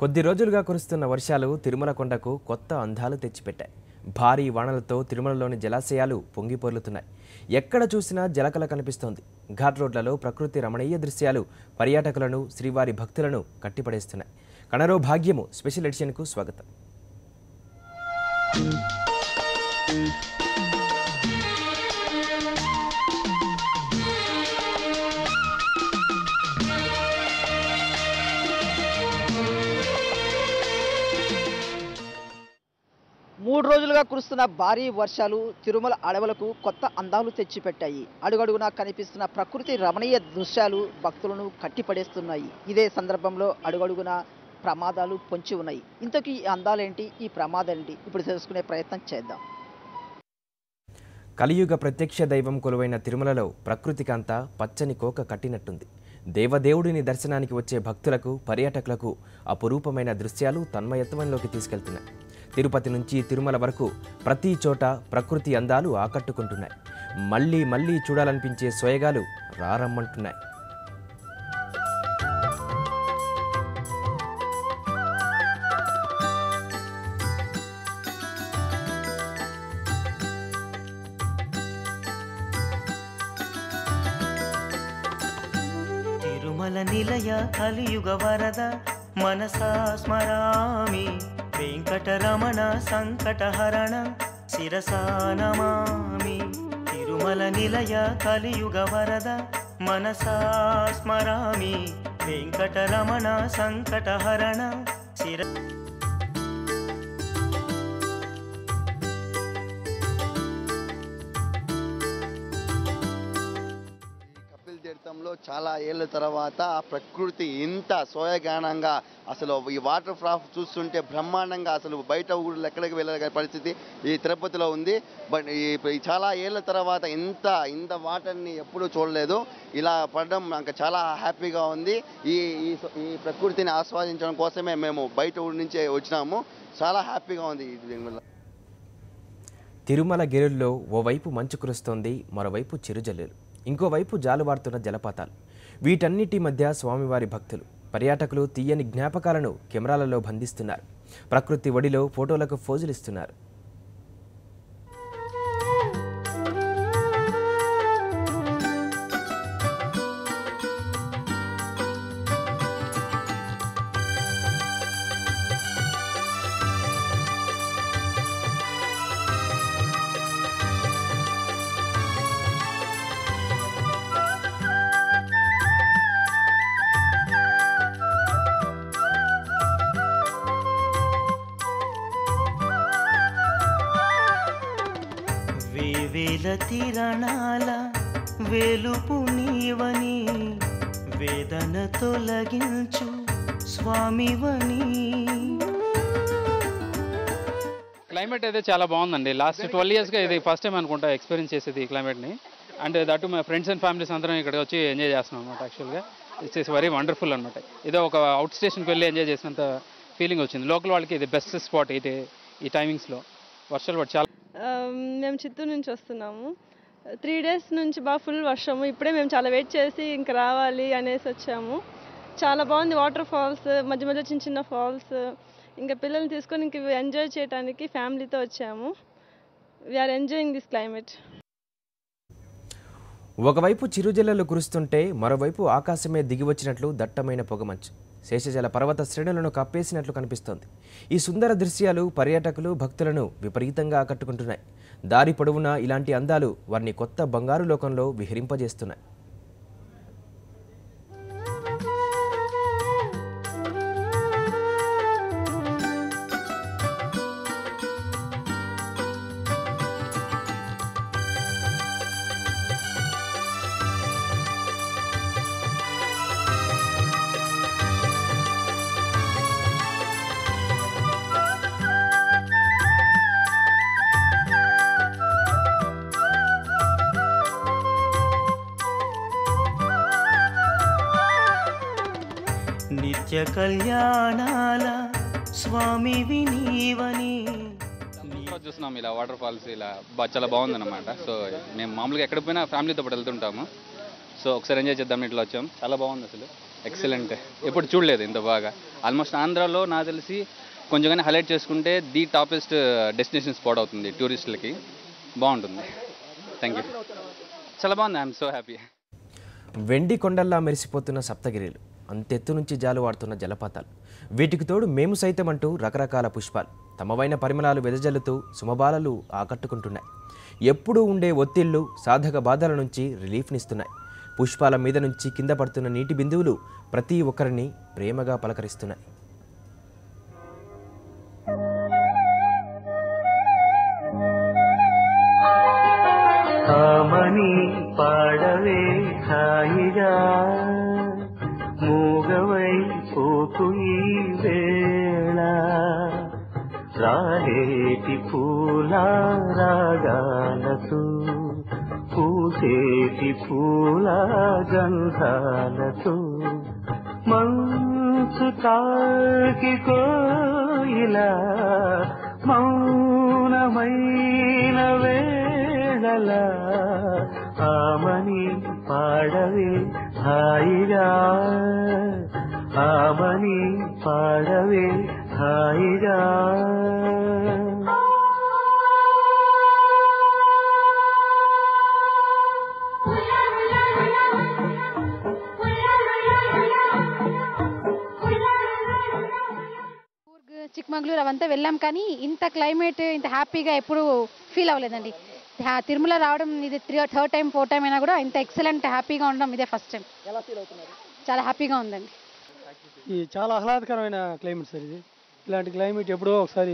కొద్ది రోజులుగా కురుస్తున్న వర్షాలు తిరుమల కొండకు కొత్త అందాలు తెచ్చిపెట్టాయి. భారీ వానలతో తిరుమలలోని జలాశయాలు పొంగిపొర్లుతున్నాయి. ఎక్కడ చూసినా జలకళ కనిపిస్తోంది. ఘాట్ రోడ్లలో ప్రకృతి రమణీయ దృశ్యాలు పర్యాటకులను, శ్రీవారి భక్తులను కట్టిపడేస్తున్నాయి. కనరో భాగ్యము స్పెషల్ ఎడిషన్కు స్వాగతం. మూడు రోజులుగా కురుస్తున్న భారీ వర్షాలు తిరుమల అడవులకు కొత్త అందాలు తెచ్చిపెట్టాయి. అడుగడుగునా కనిపిస్తున్న ప్రకృతి రమణీయ దృశ్యాలు భక్తులను కట్టిపడేస్తున్నాయి. ఇదే సందర్భంలో అడుగడుగునా ప్రమాదాలు పొంచి ఉన్నాయి. ఇంతకీ ఈ అందాలేంటి, ఈ ప్రమాదాలేంటి, ఇప్పుడు తెలుసుకునే ప్రయత్నం చేద్దాం. కలియుగ ప్రత్యక్ష దైవం కొలువైన తిరుమలలో ప్రకృతికంతా పచ్చని కోక కట్టినట్టుంది. దేవదేవుడిని దర్శనానికి వచ్చే భక్తులకు, పర్యాటకులకు అపురూపమైన దృశ్యాలు తన్మయత్వంలోకి తీసుకెళ్తున్నాయి. తిరుపతి నుంచి తిరుమల వరకు ప్రతి చోట ప్రకృతి అందాలు ఆకట్టుకుంటున్నాయి. మళ్ళీ మళ్ళీ చూడాలనిపించే సోయగాలు రారమ్మంటున్నాయి. తిరుమల నిలయ కలియుగ వరద మనసా స్మరామి, వెంకటరమణ సంకటహరణ శిరసా నమామి. తిరుమల నిలయ కలియుగ వరద మనసా స్మరామి, వెంకటరమణ సంకటహరణ శిర చాలా ఏళ్ళ తర్వాత ఆ ప్రకృతి ఇంత సోయగానంగా అసలు ఈ వాటర్ ఫ్రాఫ్ చూస్తుంటే బ్రహ్మాండంగా అసలు బయట ఊళ్ళో ఎక్కడికి వెళ్ళే పరిస్థితి ఈ తిరుపతిలో ఉంది. బట్ ఈ చాలా ఏళ్ళ తర్వాత ఇంత వాటర్ని ఎప్పుడూ చూడలేదు. ఇలా పడడం నాకు చాలా హ్యాపీగా ఉంది. ఈ ఈ ప్రకృతిని ఆస్వాదించడం కోసమే మేము బయట ఊరి నుంచే వచ్చినాము. చాలా హ్యాపీగా ఉంది. తిరుమల గిరుల్లో ఓవైపు మంచు కురుస్తోంది, మరోవైపు చిరుజల్లులు, ఇంకోవైపు జాలువారుతున్న జలపాతాలు. వీటన్నిటి మధ్య స్వామివారి భక్తులు, పర్యాటకులు తీయని జ్ఞాపకాలను కెమెరాలలో బంధిస్తున్నారు. ప్రకృతి ఒడిలో ఫోటోలకు ఫోజులిస్తున్నారు. వేల తిరణాల వేలుపు నీవని, వేదన తొలగించు స్వామివని. క్లైమేట్ అయితే చాలా బాగుందండి. లాస్ట్ 12 yearsగా ఇది ఫస్ట్ టైం అనుకుంటా ఎక్స్పీరియన్స్ చేసేది ఈ క్లైమేట్ని. అండ్ దట్ మా ఫ్రెండ్స్ అండ్ ఫ్యామిలీస్ అందరం ఇక్కడికి వచ్చి ఎంజాయ్ చేస్తున్నాం అనమాట. యాక్చువల్గా ఇట్స్ వెరీ వండర్ఫుల్ అనమాట. ఇదో ఒక అవుట్ స్టేషన్కి వెళ్ళి ఎంజాయ్ చేసినంత ఫీలింగ్ వచ్చింది. లోకల్ వాళ్ళకి ఇది బెస్ట్ స్పాట్ ఇది ఈ టైమింగ్స్లో. వర్షాలు పడి చాలా. మేము చిత్తూరు నుంచి వస్తున్నాము. 3 days నుంచి బాగా ఫుల్ వర్షము. ఇప్పుడే మేము చాలా వెయిట్ చేసి ఇంకా రావాలి అనేసి వచ్చాము. చాలా బాగుంది. వాటర్ ఫాల్స్, మధ్య మధ్య చిన్న చిన్న ఫాల్స్, ఇంకా పిల్లల్ని తీసుకొని ఇంక ఎంజాయ్ చేయడానికి ఫ్యామిలీతో వచ్చాము. We are enjoying this climate. ఒకవైపు చిరుజల్లులు కురుస్తుంటే మరోవైపు ఆకాశమే దిగివచ్చినట్లు దట్టమైన పొగమంచు శేషజల పర్వత శ్రేణులను కప్పేసినట్లు కనిపిస్తోంది. ఈ సుందర దృశ్యాలు పర్యాటకులు, భక్తులను విపరీతంగా ఆకట్టుకుంటున్నాయి. దారి పొడవునా ఇలాంటి అందాలు వారిని కొత్త బంగారు లోకంలో విహరింపజేస్తున్నాయి. నిత్య కళ్యాణాల స్వామి వినీవని. చూస్తున్నాం ఇలా వాటర్ ఫాల్స్ ఇలా చాలా బాగుందన్నమాట. సో మేము మామూలుగా ఎక్కడికి పోయినా ఫ్యామిలీతో పాటు వెళ్తుంటాము. సో ఒకసారి ఎంజాయ్ చేద్దాం ఇట్లా వచ్చాం. చాలా బాగుంది అసలు, ఎక్సలెంట్. ఎప్పుడు చూడలేదు ఇంత బాగా. ఆల్మోస్ట్ ఆంధ్రాలో నాకు తెలిసి కొంచెం కానీ హైలైట్ చేసుకుంటే ది టాపెస్ట్ డెస్టినేషన్ స్పాట్ అవుతుంది టూరిస్టులకి. బాగుంటుంది. Thank you. చాలా బాగుంది. I'm so happy. వెండి కొండల్లా మెరిసిపోతున్న సప్తగిరిలు, అంతెత్తు నుంచి జాలువాడుతున్న జలపాతాలు, వీటికి తోడు మేము సైతం అంటూ రకరకాల పుష్పాలు తమవైన పరిమళాలు వెదజల్లుతూ సుమబాలలు ఆకట్టుకుంటున్నాయి. ఎప్పుడూ ఉండే ఒత్తిళ్లు సాధక బాధల నుంచి రిలీఫ్నిస్తున్నాయి. పుష్పాల మీద నుంచి కింద పడుతున్న నీటి బిందువులు ప్రతి ఒక్కరిని ప్రేమగా పలకరిస్తున్నాయి. ఆమని పాడవే హాయిగా మూగవై పోకు ఈ వేళ రాలేటి పూల రాగాలతో పూసేటి పూల గంధాలతో మంచు తాకి కోయిలా మౌనమైన వేళలా ఆమని పాడవే హాయిగా ఆమని పాడవే హాయిగా. చిక్మగళూరు అవంతా వెళ్ళాం కానీ ఇంత క్లైమేట్ ఇంత హ్యాపీగా ఎప్పుడు ఫీల్ అవ్వలేదండి. తిరుమల రావడం ఇది 3rd టైం 4th టైం అయినా కూడా ఇంత ఎక్సలెంట్ హ్యాపీగా ఉండడం ఇదే ఫస్ట్ టైం. చాలా హ్యాపీగా ఉందండి. ఈ చాలా ఆహ్లాదకరమైన క్లైమేట్ సార్ ఇది. ఇలాంటి క్లైమేట్ ఎప్పుడో ఒకసారి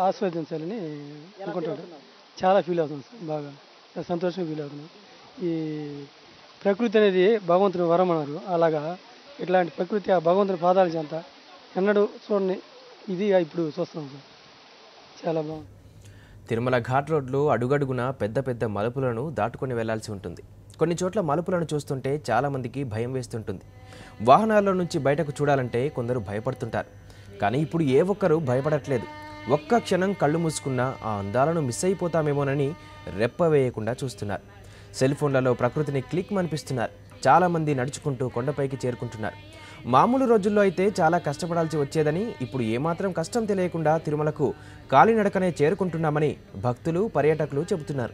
ఆస్వాదించాలని అనుకుంటాడు. చాలా ఫీల్ అవుతుంది సార్, బాగా సంతోషంగా ఫీల్ అవుతున్నాం. ఈ ప్రకృతి అనేది భగవంతుని వరం అన్నారు. అలాగా ఇట్లాంటి ప్రకృతి ఆ భగవంతుని పాదాల చెంత ఎన్నడూ చూడండి, ఇది ఇప్పుడు చూస్తున్నాం సార్. చాలా బాగుంది. తిరుమల ఘాట్ రోడ్లో అడుగడుగున పెద్ద పెద్ద మలుపులను దాటుకొని వెళ్లాల్సి ఉంటుంది. కొన్ని చోట్ల మలుపులను చూస్తుంటే చాలామందికి భయం వేస్తుంటుంది. వాహనాల్లో నుంచి బయటకు చూడాలంటే కొందరు భయపడుతుంటారు. కానీ ఇప్పుడు ఏ ఒక్కరూ భయపడట్లేదు. ఒక్క క్షణం కళ్ళు మూసుకున్నా ఆ అందాలను మిస్ అయిపోతామేమోనని రెప్ప వేయకుండా చూస్తున్నారు. సెల్ ఫోన్లలో ప్రకృతిని క్లిక్ అనిపిస్తున్నారు. చాలామంది నడుచుకుంటూ కొండపైకి చేరుకుంటున్నారు. మామూలు రోజుల్లో అయితే చాలా కష్టపడాల్సి వచ్చేదని ఇప్పుడు ఏమాత్రం కష్టం తెలియకుండా తిరుమలకు కాలినడకనే చేరుకుంటున్నామని భక్తులు పర్యాటకులు చెబుతున్నారు.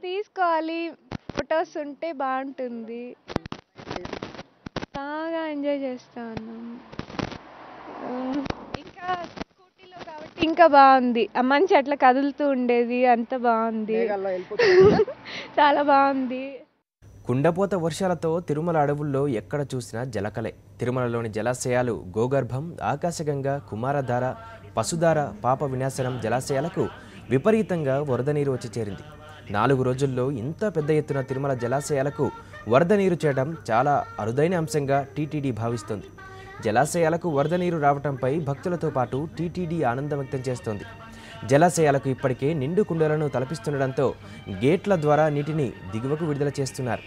తీసుకోవాలి, ఫొటోస్ ఉంటే బాగుంటుంది. బాగా ఎంజాయ్ చేస్తా ఉన్నాము. ఇంకా స్కూటీలో కాబట్టి ఇంకా బాగుంది. ఆ మంచి అట్లా కదులుతూ ఉండేది, అంత బాగుంది. చాలా బాగుంది. కుండపోత వర్షాలతో తిరుమల అడవుల్లో ఎక్కడ చూసినా జలకలే. తిరుమలలోని జలాశయాలు గోగర్భం, ఆకాశగంగ, కుమారధార, పశుధార, పాప వినాశనం జలాశయాలకు విపరీతంగా వరద నీరు వచ్చి చేరింది. 4 రోజుల్లో ఇంత పెద్ద ఎత్తున తిరుమల జలాశయాలకు వరద నీరు చేయడం చాలా అరుదైన అంశంగా టీటీడీ భావిస్తోంది. జలాశయాలకు వరద నీరు రావడంపై భక్తులతో పాటు టీటీడీ ఆనందం వ్యక్తం చేస్తోంది. జలాశయాలకు ఇప్పటికే నిండు కుండలను తలపిస్తుండటంతో గేట్ల ద్వారా నీటిని దిగువకు విడుదల చేస్తున్నారు.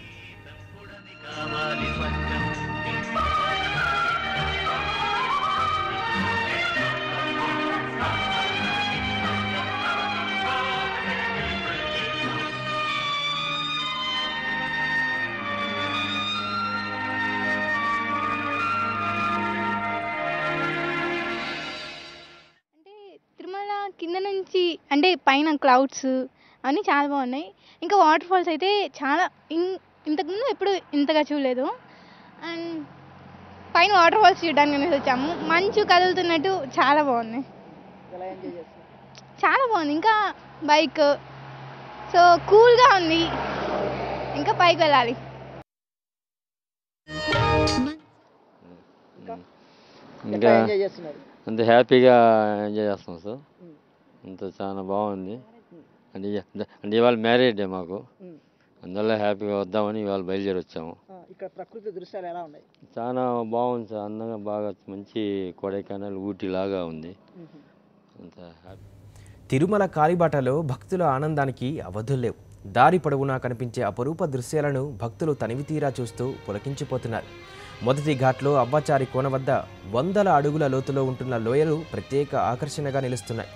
కింద నుంచి అంటే పైన క్లౌడ్స్ అన్నీ చాలా బాగున్నాయి. ఇంకా వాటర్ ఫాల్స్ అయితే చాలా ఇంతకుముందు ఎప్పుడు ఇంతగా చూడలేదు. అండ్ పైన వాటర్ ఫాల్స్ చూడడానికి వచ్చాము. మంచు కదులుతున్నట్టు చాలా బాగున్నాయి. చాలా బాగుంది. ఇంకా బైక్ సో కూల్గా ఉంది. ఇంకా పైకి వెళ్ళాలి. ఇంకా అంత హ్యాపీగా ఎంజాయ్ చేస్తాం సార్. అంత చాలా బాగుంది. అంటే ఇవాళ మ్యారేజ్ డే మాకు, అందువల్ల హ్యాపీగా వద్దామని ఇవాళ బయలుదేరి వచ్చాము. ఇక్కడ ప్రకృతి దృశ్యాలు ఎలా ఉన్నాయి? చాలా బాగుంది సార్. అందంగా బాగా మంచి కొడైకెనాల్, ఊటీ లాగా ఉంది. అంత హ్యాపీ. తిరుమల కాలిబాటలో భక్తుల ఆనందానికి అవధుల్లేవు. దారి పొడవునా కనిపించే అపరూప దృశ్యాలను భక్తులు తనివితీరా చూస్తూ పులకించిపోతున్నారు. మొదటి ఘాట్లో అవ్వాచారి కోన వద్ద 100 అడుగుల లోతులో ఉంటున్న లోయలు ప్రత్యేక ఆకర్షణగా నిలుస్తున్నాయి.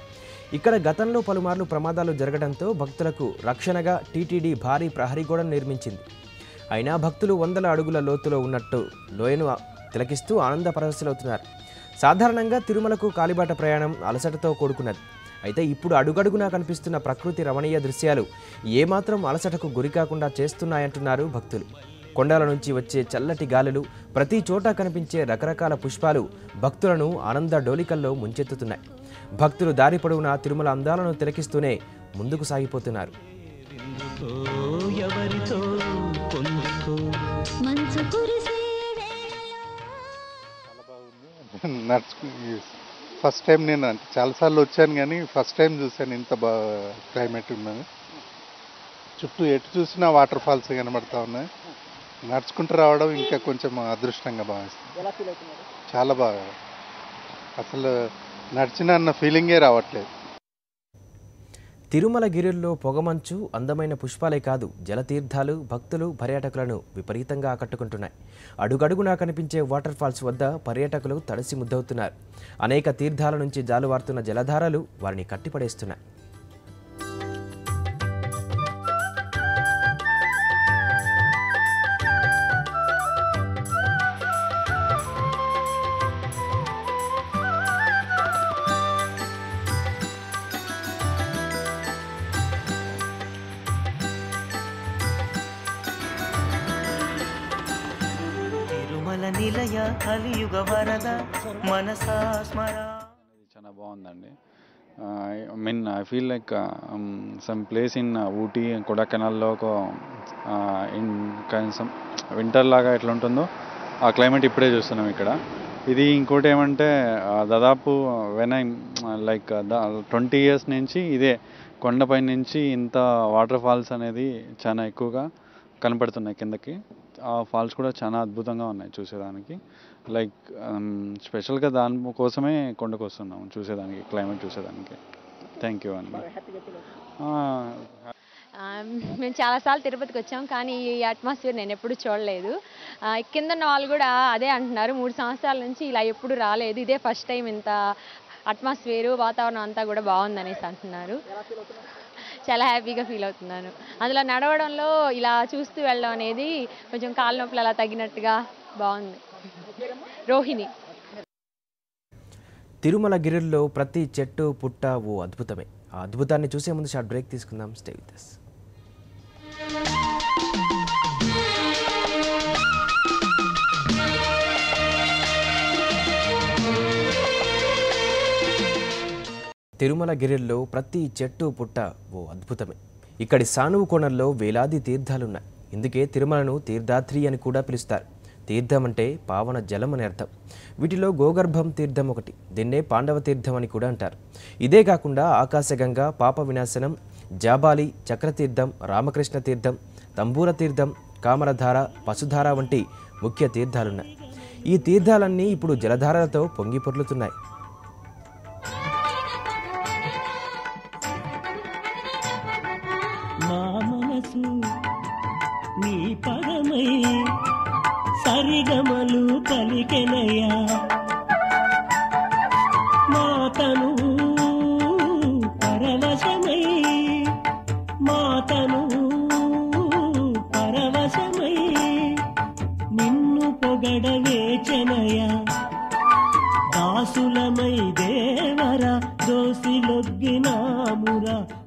ఇక్కడ గతంలో పలుమార్లు ప్రమాదాలు జరగడంతో భక్తులకు రక్షణగా టీటీడీ భారీ ప్రహరీ గోడను నిర్మించింది. అయినా భక్తులు 100 అడుగుల లోతులో ఉన్నట్టు లోయను తిలకిస్తూ ఆనంద పరవశులవుతున్నారు. సాధారణంగా తిరుమలకు కాలిబాట ప్రయాణం అలసటతో కూడుకున్నది. అయితే ఇప్పుడు అడుగడుగునా కనిపిస్తున్న ప్రకృతి రమణీయ దృశ్యాలు ఏమాత్రం అలసటకు గురికాకుండా చేస్తున్నాయంటున్నారు భక్తులు. కొండల నుంచి వచ్చే చల్లటి గాలులు, ప్రతి చోట కనిపించే రకరకాల పుష్పాలు భక్తులను ఆనంద డోలికల్లో ముంచెత్తుతున్నాయి. భక్తులు దారి పొడవునా తిరుమల అందాలను తిలకిస్తూనే ముందుకు సాగిపోతున్నారు. ఫస్ట్ టైం నేను అంటే చాలాసార్లు వచ్చాను కానీ ఫస్ట్ టైం చూశాను ఇంత బాగా క్లైమేట్ ఉన్నది. చుట్టూ ఎటు చూసినా వాటర్ ఫాల్స్ కనబడతా ఉన్నాయి. నడుచుకుంటూ రావడం ఇంకా కొంచెం అదృష్టంగా భావిస్తాను. చాలా బాగా, అసలు నడిచిన అన్న ఫీలింగే రావట్లేదు. తిరుమల గిరుల్లో పొగమంచు, అందమైన పుష్పాలే కాదు, జలతీర్థాలు భక్తులు పర్యాటకులను విపరీతంగా ఆకట్టుకుంటున్నాయి. అడుగడుగునా కనిపించే వాటర్ ఫాల్స్ వద్ద పర్యాటకులు తడిసి ముద్దవుతున్నారు. అనేక తీర్థాల నుంచి జాలువారుతున్న జలధారలు వారిని కట్టిపడేస్తున్నాయి. నిలయ కలియుగ వరద మనసా స్మర. చాలా బాగుందండి. I feel like some place in Ooty, కొడైకెనాల్లో ఒక ఇన్ కనీసం వింటర్ లాగా ఎట్లా ఉంటుందో ఆ క్లైమేట్ ఇప్పుడే చూస్తున్నాం ఇక్కడ. ఇది ఇంకోటి ఏమంటే దాదాపు లైక్ 20 years నుంచి ఇదే కొండపై నుంచి ఇంత వాటర్ ఫాల్స్ అనేది చాలా ఎక్కువగా కనపడుతున్నాయి కిందకి. ఆ ఫాల్స్ కూడా చాలా అద్భుతంగా ఉన్నాయి చూసేదానికి. లైక్ స్పెషల్గా దానికోసమే కొండకు వస్తున్నాం చూసేదానికి, క్లైమేట్ చూసేదానికి. థ్యాంక్ యూ అండి. మేము చాలాసార్లు తిరుపతికి వచ్చాం, కానీ ఈ అట్మాస్ఫియర్ నేను ఎప్పుడు చూడలేదు. కింద ఉన్న వాళ్ళు కూడా అదే అంటున్నారు, 3 సంవత్సరాల నుంచి ఇలా ఎప్పుడు రాలేదు, ఇదే ఫస్ట్ టైం ఇంత అట్మాస్ఫియర్ వాతావరణం అంతా కూడా బాగుందనేసి అంటున్నారు. చాలా హ్యాపీగా ఫీల్ అవుతున్నాను. అందులో నడవడంలో ఇలా చూస్తూ వెళ్ళడం అనేది కొంచెం కాళ్ళ నొప్పులు అలా తగ్గినట్టుగా బాగుంది. రోహిణి. తిరుమల గిరుల్లో ప్రతి చెట్టు పుట్ట ఓ అద్భుతమే. ఆ అద్భుతాన్ని చూసే ముందు షార్ట్ బ్రేక్ తీసుకుందాం. Stay with us. తిరుమల గిరిల్లో ప్రతి చెట్టు పుట్ట ఓ అద్భుతమే. ఇక్కడి సానువు కోణంలో వేలాది తీర్థాలున్నాయి. ఇందుకే తిరుమలను తీర్థాద్రి అని కూడా పిలుస్తారు. తీర్థం అంటే పావన జలం అని అర్థం. వీటిలో గోగర్భం తీర్థం ఒకటి. దీన్నే పాండవ తీర్థం అని కూడా అంటారు. ఇదే కాకుండా ఆకాశగంగా, పాప వినాశనం, జాబాలి, చక్రతీర్థం, రామకృష్ణ తీర్థం, తంబూర తీర్థం, కామరధార, పశుధార వంటి ముఖ్య తీర్థాలున్నాయి. ఈ తీర్థాలన్నీ ఇప్పుడు జలధారలతో పొంగి పొర్లుతున్నాయి. నీ పదమై సరిగమలు పలికెనయ్యా, మాతను పరవశమై, మాతను పరవశమై నిన్ను పొగడవేచెనయ్యా, దాసులమై దేవరా దోసిలొగ్గినామురా,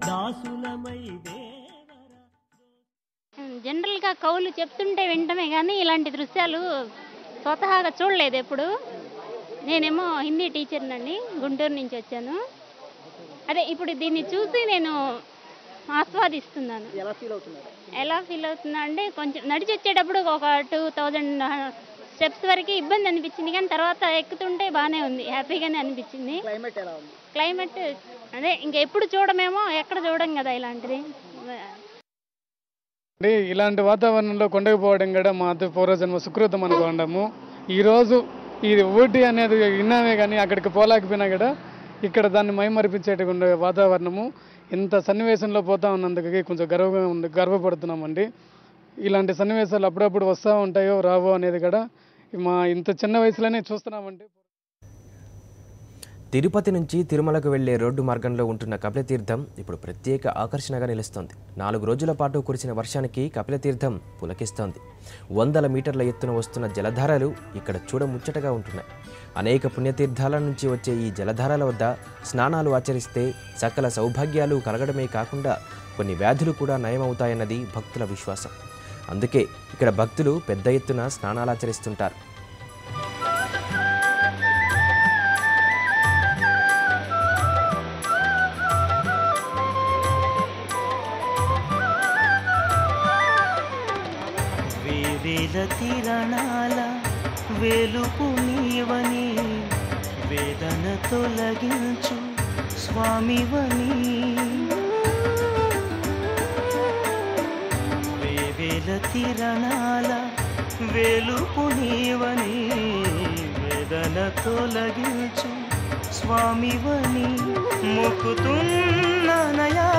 దాసులమై జనరల్గా కవులు చెప్తుంటే వింటమే కానీ ఇలాంటి దృశ్యాలు స్వతహాగా చూడలేదు ఎప్పుడు. నేనేమో హిందీ టీచర్నండి, గుంటూరు నుంచి వచ్చాను. అదే ఇప్పుడు దీన్ని చూసి నేను ఆస్వాదిస్తున్నాను. ఎలా ఫీల్ అవుతున్నా అంటే కొంచెం నడిచి వచ్చేటప్పుడు ఒక 2000 స్టెప్స్ వరకు ఇబ్బంది అనిపించింది, కానీ తర్వాత ఎక్కుతుంటే బాగానే ఉంది, హ్యాపీగానే అనిపించింది. క్లైమేట్ అదే ఇంకా ఎప్పుడు చూడమేమో, ఎక్కడ చూడం కదా ఇలాంటిది. ఇలాంటి వాతావరణంలో కొండకు పోవడం కూడా మా పూర్వజన్మ సుకృతం అనుకోవడము. ఈరోజు ఇది ఊటీ అనేది విన్నామే కానీ అక్కడికి పోలేకపోయినా కూడా ఇక్కడ దాన్ని మైమరిపించేటువంటి వాతావరణము. ఇంత సన్నివేశంలో పోతా ఉన్నందుకు కొంచెం గర్వపడుతున్నామండి. ఇలాంటి సన్నివేశాలు అప్పుడప్పుడు వస్తూ ఉంటాయో రావో అనేది కూడా మా ఇంత చిన్న వయసులోనే చూస్తున్నామంటే. తిరుపతి నుంచి తిరుమలకు వెళ్లే రోడ్డు మార్గంలో ఉంటున్న కపిలతీర్థం ఇప్పుడు ప్రత్యేక ఆకర్షణగా నిలుస్తోంది. 4 రోజుల పాటు కురిసిన వర్షానికి కపిలతీర్థం పులకిస్తోంది. 100 మీటర్ల ఎత్తున వస్తున్న జలధారలు ఇక్కడ చూడముచ్చటగా ఉంటున్నాయి. అనేక పుణ్యతీర్థాల నుంచి వచ్చే ఈ జలధారల వద్ద స్నానాలు ఆచరిస్తే సకల సౌభాగ్యాలు కలగడమే కాకుండా కొన్ని వ్యాధులు కూడా నయమవుతాయన్నది భక్తుల విశ్వాసం. అందుకే ఇక్కడ భక్తులు పెద్ద ఎత్తున స్నానాలాచరిస్తుంటారు. వేల తిరణాల వెలుపు నీవని వేదన తొలగించు స్వామివని వేల తిరణాల వెలుపు నీవని వేదన తొలగించు స్వామివని మొక్కుతున్ననయా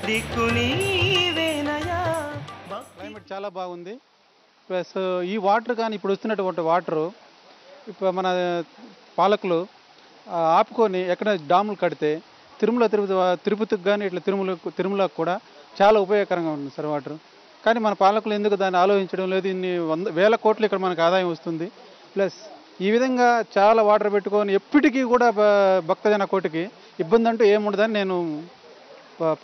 దిక్కు నీవేనయా. క్లైమేట్ చాలా బాగుంది. ప్లస్ ఈ వాటర్ కానీ ఇప్పుడు వస్తున్నటువంటి వాటరు ఇప్పుడు మన పాలకులు ఆపుకొని ఎక్కడ డాములు కడితే తిరుపతికి కానీ ఇట్లా తిరుమలకు కూడా చాలా ఉపయోగకరంగా ఉంది సార్ వాటర్. కానీ మన పాలకులు ఎందుకు దాన్ని ఆలోచించడం లేదు? ఇన్ని వేల కోట్లు ఇక్కడ మనకు ఆదాయం వస్తుంది. ప్లస్ ఈ విధంగా చాలా వాటర్ పెట్టుకొని ఎప్పటికీ కూడా భక్తజన కోటికి ఇబ్బంది అంటూ ఏముండదని నేను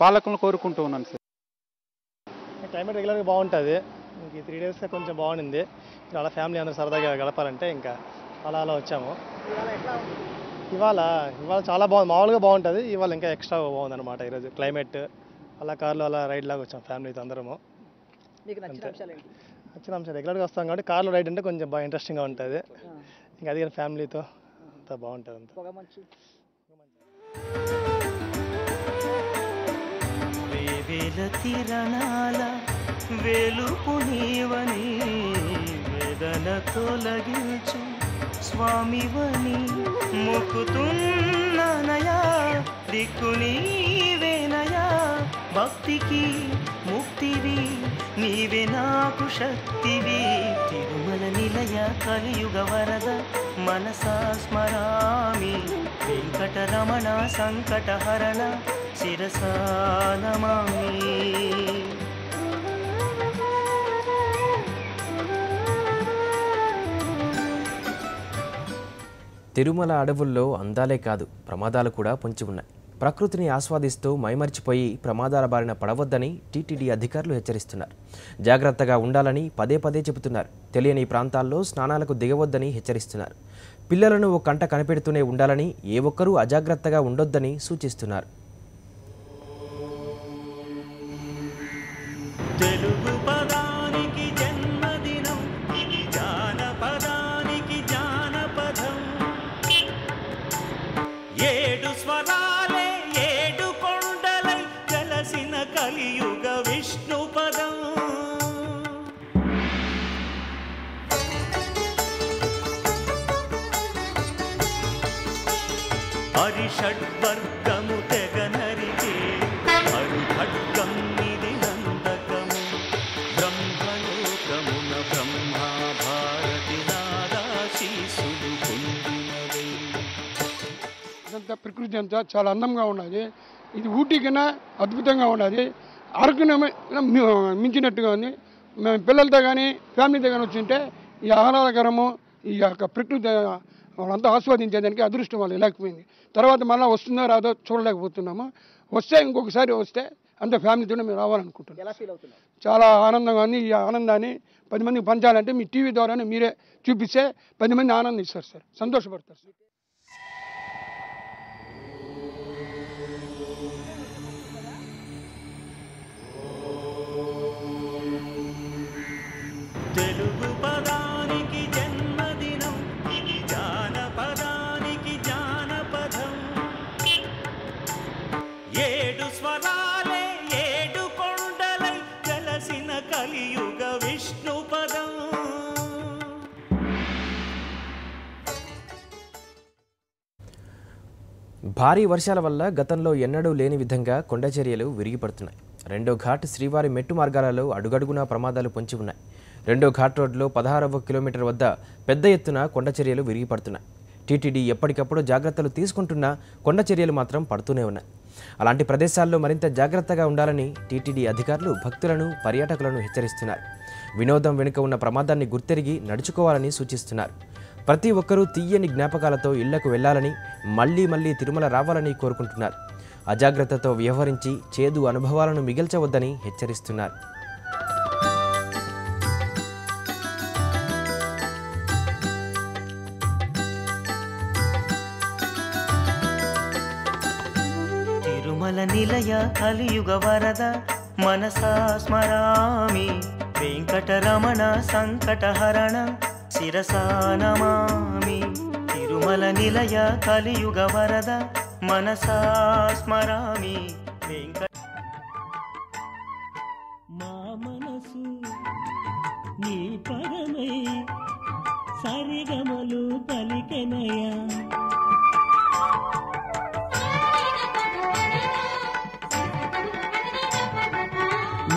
పాలకులను కోరుకుంటూ ఉన్నాను సార్. క్లైమేట్ రెగ్యులర్గా బాగుంటుంది. ఇంక 3 days కొంచెం బాగుంది. అలా ఫ్యామిలీ అందరూ సరదాగా గడపాలంటే ఇంకా అలా వచ్చాము. ఇవాళ చాలా బాగుంది, మామూలుగా బాగుంటుంది. ఇవాళ ఇంకా ఎక్స్ట్రా బాగుంది అనమాట. ఈరోజు క్లైమేట్ అలా కార్లో అలా రైడ్ లాగా వచ్చాం ఫ్యామిలీతో అందరము. నచ్చిన అంశాలు రెగ్యులర్గా వస్తాం కాబట్టి కార్లో రైడ్ అంటే కొంచెం బాగా ఇంట్రెస్టింగ్గా ఉంటుంది. ఇంకా అది కానీ ఫ్యామిలీతో అంతా బాగుంటుంది. వేల తిరణాల వెలుపు నీవని వేదన తొలగించు స్వామివని మొక్కుతున్ననయా దిక్కు నీవేనయా. భక్తికి ముక్తివి నీవే నాకు శక్తివి. తిరుమల నిలయ కలియుగ వరద మనసా స్మరామి. వెంకటరమణ సంకటహరణ శిరసా నమామి. తిరుమల అడవుల్లో అందాలే కాదు ప్రమాదాలు కూడా పొంచి ఉన్నాయి. ప్రకృతిని ఆస్వాదిస్తూ మైమర్చిపోయి ప్రమాదాల బారిన పడవద్దని టీటీడీ అధికారులు హెచ్చరిస్తున్నారు. జాగ్రత్తగా ఉండాలని పదే పదే చెబుతున్నారు. తెలియని ప్రాంతాల్లో స్నానాలకు దిగవద్దని హెచ్చరిస్తున్నారు. పిల్లలను ఓ కంట కనిపెడుతూనే ఉండాలని, ఏ ఒక్కరూ అజాగ్రత్తగా ఉండొద్దని సూచిస్తున్నారు. తెలుగు పదానికి జన్మదినం, ఇది జానపదానికి జానపదం. 7 స్వరాలే 7 కొండలై కలసిన కలియుగ విష్ణు పదం. హరిషడ్వర్గము తెగనరికే హరిఖడ్గం ఇది నందకము. బ్రహ్మలోకమున బ్రహ్మా భారతి నాదాశీసులు పొందినవై. ఇదంతా ప్రకృతి అంతా చాలా అందంగా ఉన్నది. ఇది ఊటీ కన్నా అద్భుతంగా ఉన్నది. అరకున మించినట్టుగా ఉంది. మేము పిల్లలతో కానీ ఫ్యామిలీతో కానీ వచ్చింటే ఈ ఆహ్లాదకరము ఈ యొక్క ప్రకృతి వాళ్ళంతా ఆస్వాదించేదానికి అదృష్టం వాళ్ళు లేకపోయింది. తర్వాత మళ్ళీ వస్తుందో రాదో చూడలేకపోతున్నాము. వస్తే ఇంకొకసారి వస్తే అంత ఫ్యామిలీతోనే మేము రావాలనుకుంటున్నాం. చాలా ఆనందంగా ఉంది. ఈ ఆనందాన్ని 10 మందికి పంచాలంటే మీ టీవీ ద్వారానే మీరే చూపిస్తే 10 మంది ఆనందిస్తారు సార్, సంతోషపడతారు సార్. తెలుగు పదానికి జన్మదినం, ఇది జానపదానికి జానపదం. 7 స్వరాలే 7 కొండలై కలసిన కలియుగ విష్ణు పదం. భారీ వర్షాల వల్ల గతంలో ఎన్నడూ లేని విధంగా కొండచర్యలు విరిగిపడుతున్నాయి. రెండో ఘాట్ శ్రీవారి మెట్టు మార్గాలలో అడుగడుగునా ప్రమాదాలు పొంచి ఉన్నాయి. రెండో ఘాట్ రోడ్లో 16వ కిలోమీటర్ వద్ద పెద్ద ఎత్తున కొండ చర్యలు విరిగిపడుతున్నాయి. టీటీడీ ఎప్పటికప్పుడు జాగ్రత్తలు తీసుకుంటున్నా కొండ చర్యలు మాత్రం పడుతూనే ఉన్నాయి. అలాంటి ప్రదేశాల్లో మరింత జాగ్రత్తగా ఉండాలని టీటీడీ అధికారులు భక్తులను, పర్యాటకులను హెచ్చరిస్తున్నారు. వినోదం వెనుక ఉన్న ప్రమాదాన్ని గుర్తెరిగి నడుచుకోవాలని సూచిస్తున్నారు. ప్రతి ఒక్కరూ తీయని జ్ఞాపకాలతో ఇళ్లకు వెళ్లాలని, మళ్లీ తిరుమల రావాలని కోరుకుంటున్నారు. అజాగ్రత్తతో వ్యవహరించి చేదు అనుభవాలను మిగిల్చవద్దని హెచ్చరిస్తున్నారు. తిరుమల నిలయ కలియుగ వరద మనసా స్మరామి వెంకటరమణ సంకటహరణ శిరసా నమామి. తిరుమల నిలయ కలియుగ వరద మనసా స్మరామి మా మనసు నీ పరమై సరిగమలు పలికెనయా.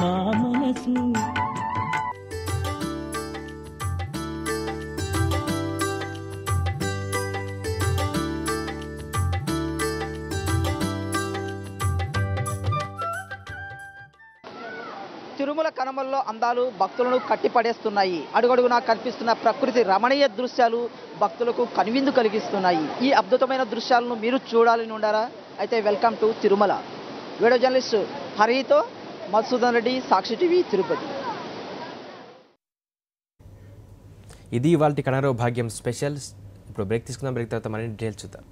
మా మనసు తిరుమల కనుమల్లో అందాలు భక్తులను కట్టిపడేస్తున్నాయి. అడుగడుగునా కనిపిస్తున్న ప్రకృతి రమణీయ దృశ్యాలు భక్తులకు కనువిందు కలిగిస్తున్నాయి. ఈ అద్భుతమైన దృశ్యాలను మీరు చూడాలని ఉండారా? అయితే welcome to Tirumala. Video journalist హరితో మధుసూదన్ రెడ్డి, సాక్షి టీవీ, తిరుపతి. ఇది ఇవాల్టి కనరో భాగ్యం స్పెషల్. ఇప్పుడు బ్రేక్ తీసుకుందాం. బ్రేక్ తర్వాత మరిన్ని డీటెయిల్స్ చూద్దాం.